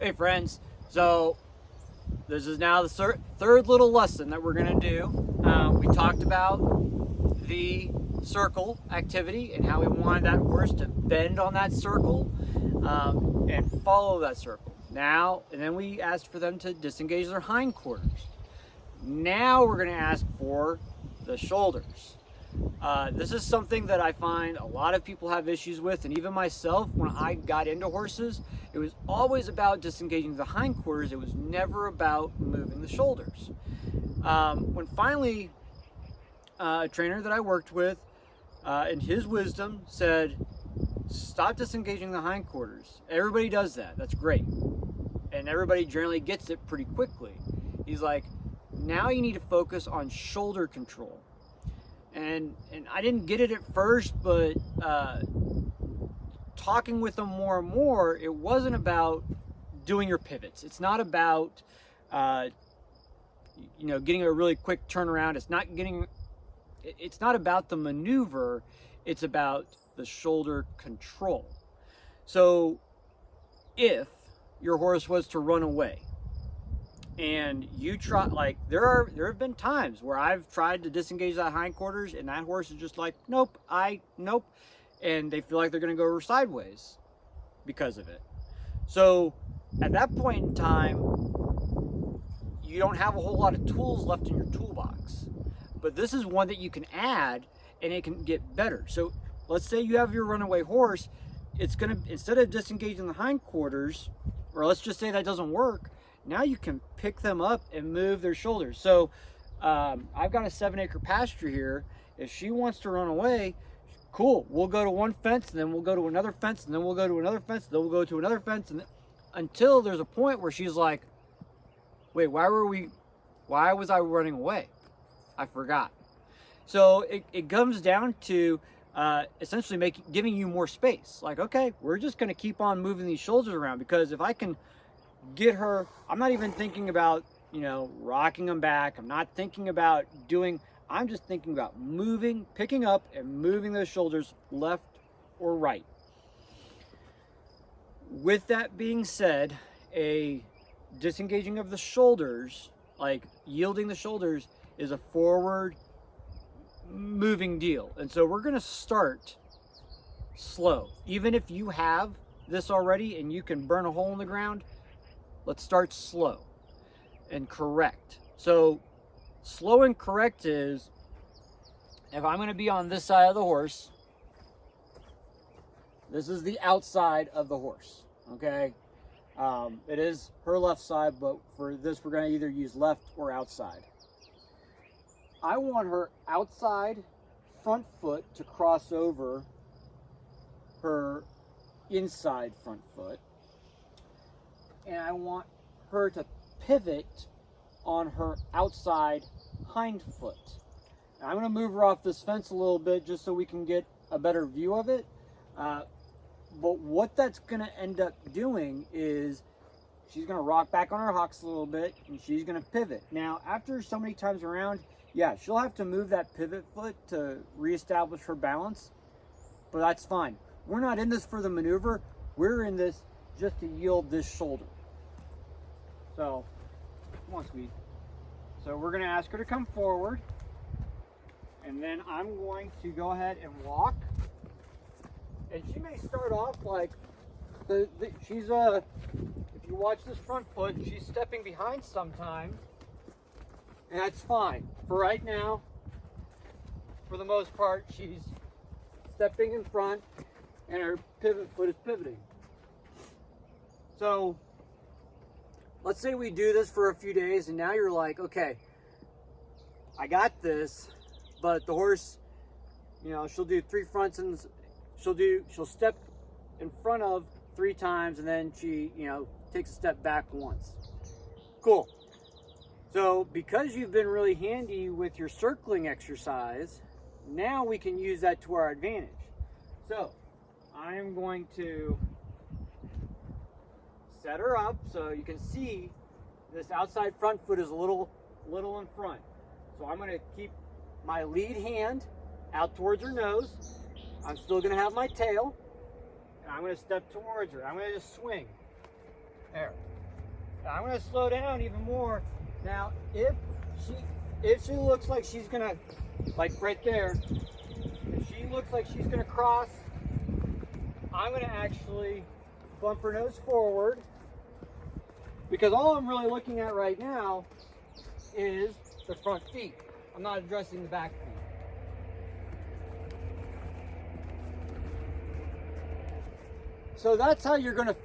Hey friends, so this is now the third little lesson that we're going to do. We talked about the circle activity and how we wanted that horse to bend on that circle and follow that circle. And then we asked for them to disengage their hindquarters. Now we're going to ask for the shoulders. This is something that I find a lot of people have issues with, and even myself, when I got into horses, it was always about disengaging the hindquarters. It was never about moving the shoulders. When finally a trainer that I worked with, in his wisdom, said, stop disengaging the hindquarters. Everybody does that. That's great. And everybody generally gets it pretty quickly. He's like, now you need to focus on shoulder control. And I didn't get it at first, but talking with them more and more, it wasn't about doing your pivots. It's not about getting a really quick turnaround. It's not about the maneuver. It's about the shoulder control. So if your horse was to run away, and you try, like there have been times where I've tried to disengage that hindquarters and that horse is just like, nope, and they feel like they're going to go sideways because of it. So at that point in time, you don't have a whole lot of tools left in your toolbox, but this is one that you can add and it can get better. So let's say you have your runaway horse, it's going to, instead of disengaging the hindquarters, or let's just say that doesn't work, now you can pick them up and move their shoulders. So I've got a 7-acre pasture here. If she wants to run away, cool. We'll go to one fence, and then we'll go to another fence, and then we'll go to another fence, and then we'll go to another fence, and until there's a point where she's like, wait, why was I running away? I forgot. So it comes down to essentially giving you more space. Like, okay, we're just going to keep on moving these shoulders around, because if I can get her, I'm not even thinking about, rocking them back. I'm not thinking about I'm just thinking about picking up and moving those shoulders left or right. With that being said, a disengaging of the shoulders, like yielding the shoulders, is a forward moving deal. And so we're going to start slow. Even if you have this already and you can burn a hole in the ground, let's start slow and correct. So slow and correct is, if I'm going to be on this side of the horse, this is the outside of the horse, okay? It is her left side, but for this we're going to either use left or outside. I want her outside front foot to cross over her inside front foot, and I want her to pivot on her outside hind foot. Now, I'm going to move her off this fence a little bit just so we can get a better view of it. But what that's going to end up doing is she's going to rock back on her hocks a little bit, and she's going to pivot. Now, after so many times around, yeah, she'll have to move that pivot foot to reestablish her balance, but that's fine. We're not in this for the maneuver. We're in this just to yield this shoulder. So, come on, sweet. So we're going to ask her to come forward, and then I'm going to go ahead and walk. And she may start off like she's if you watch this front foot, she's stepping behind sometimes, and that's fine. For right now, for the most part, she's stepping in front, and her pivot foot is pivoting. So let's say we do this for a few days, and now you're like, okay, I got this, but the horse, she'll do 3 fronts, and she'll step in front of 3 times, and then she, takes a step back once. Cool. So because you've been really handy with your circling exercise, now we can use that to our advantage. So I'm going to set her up so you can see this outside front foot is a little in front. So I'm going to keep my lead hand out towards her nose. I'm still going to have my tail, and I'm going to step towards her. I'm going to just swing. There. Now I'm gonna slow down even more. Now, if she looks like she's gonna, like right there, if she looks like she's gonna cross, I'm gonna actually bump her nose forward, because all I'm really looking at right now is the front feet. I'm not addressing the back feet. So that's how you're gonna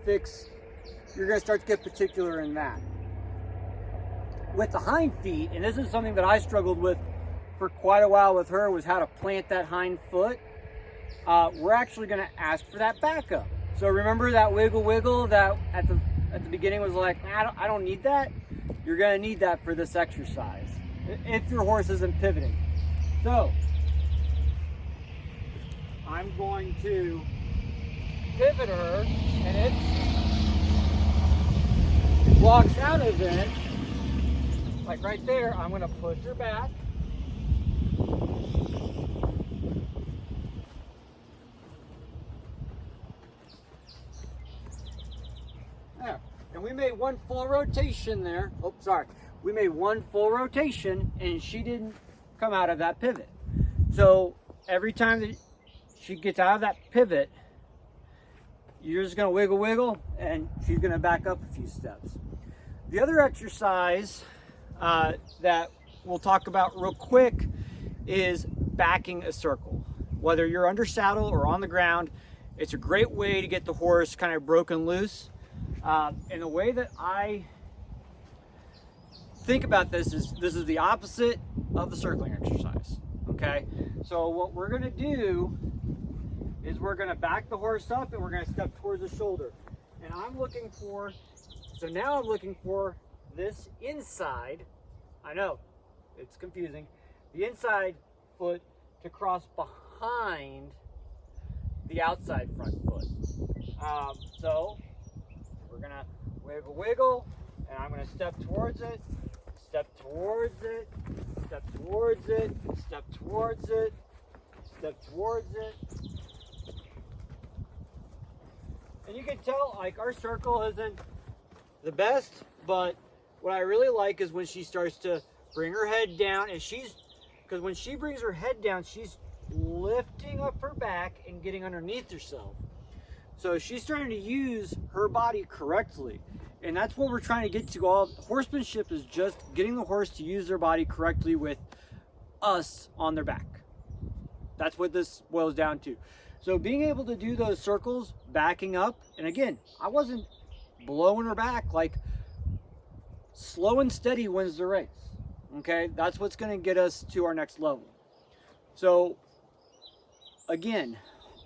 start to get particular in that. With the hind feet, and this is something that I struggled with for quite a while with her, was how to plant that hind foot. We're actually gonna ask for that backup. So remember that wiggle that at the beginning was like, I don't need that? You're gonna need that for this exercise, if your horse isn't pivoting. So, I'm going to pivot her, and if it walks out of it, like right there, I'm gonna push her back. There. And we made one full rotation there. Oh, sorry. We made one full rotation and she didn't come out of that pivot. So every time that she gets out of that pivot, you're just gonna wiggle, and she's gonna back up a few steps. The other exercise that we'll talk about real quick is backing a circle. Whether you're under saddle or on the ground, it's a great way to get the horse kind of broken loose. And the way that I think about this is the opposite of the circling exercise, okay? So what we're gonna do is we're gonna back the horse up and we're gonna step towards the shoulder. And now I'm looking for this inside, I know, it's confusing, the inside foot to cross behind the outside front foot. So we're gonna wiggle, and I'm gonna step towards it, step towards it, step towards it, step towards it, step towards it. And you can tell, like, our circle isn't the best, but what I really like is when she starts to bring her head down, and because when she brings her head down, she's lifting up her back and getting underneath herself. So she's starting to use her body correctly. And that's what we're trying to get to. All horsemanship is just getting the horse to use their body correctly with us on their back. That's what this boils down to. So being able to do those circles, backing up, and again, I wasn't blowing her back, like slow and steady wins the race. Okay, that's what's gonna get us to our next level. So again,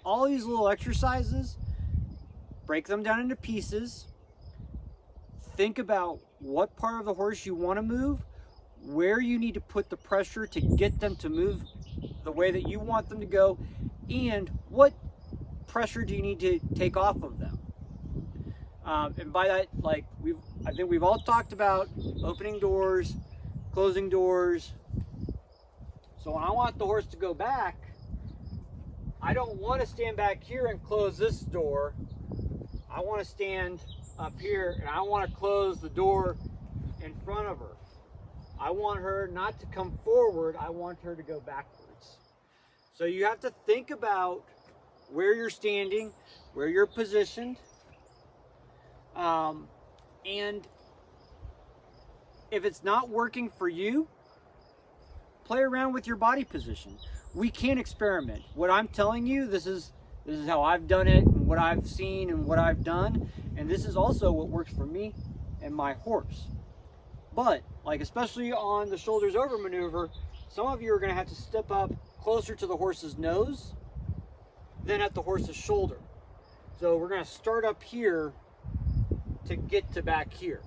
all these little exercises, break them down into pieces. Think about what part of the horse you want to move, where you need to put the pressure to get them to move the way that you want them to go, and what pressure do you need to take off of them. And by that, like, I think we've all talked about opening doors, closing doors. So when I want the horse to go back, I don't want to stand back here and close this door. I want to stand up here and I want to close the door in front of her. I want her not to come forward, I want her to go backwards. So you have to think about where you're standing, where you're positioned, and if it's not working for you, play around with your body position. We can experiment. What I'm telling you, this is how I've done it, and what I've seen and what I've done, and this is also what works for me and my horse. But, like, especially on the shoulders over maneuver, some of you are going to have to step up closer to the horse's nose than at the horse's shoulder. So we're going to start up here to get to back here.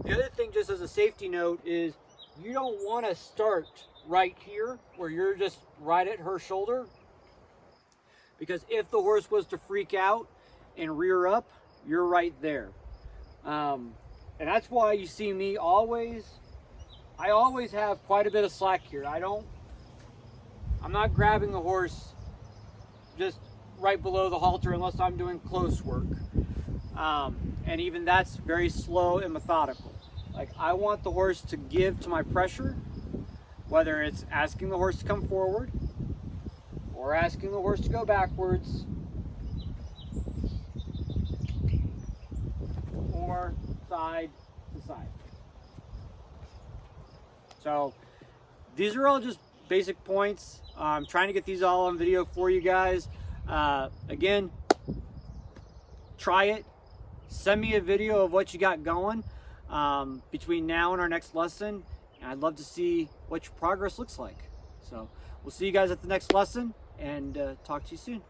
The other thing, just as a safety note, is you don't want to start right here where you're just right at her shoulder, because if the horse was to freak out and rear up, you're right there. And that's why you see me I always have quite a bit of slack here. I'm not grabbing the horse just right below the halter unless I'm doing close work. and even that's very slow and methodical. Like, I want the horse to give to my pressure, whether it's asking the horse to come forward or asking the horse to go backwards or side to side. So these are all just basic points. I'm trying to get these all on video for you guys. Again, try it. Send me a video of what you got going between now and our next lesson. And I'd love to see what your progress looks like. So we'll see you guys at the next lesson, and talk to you soon.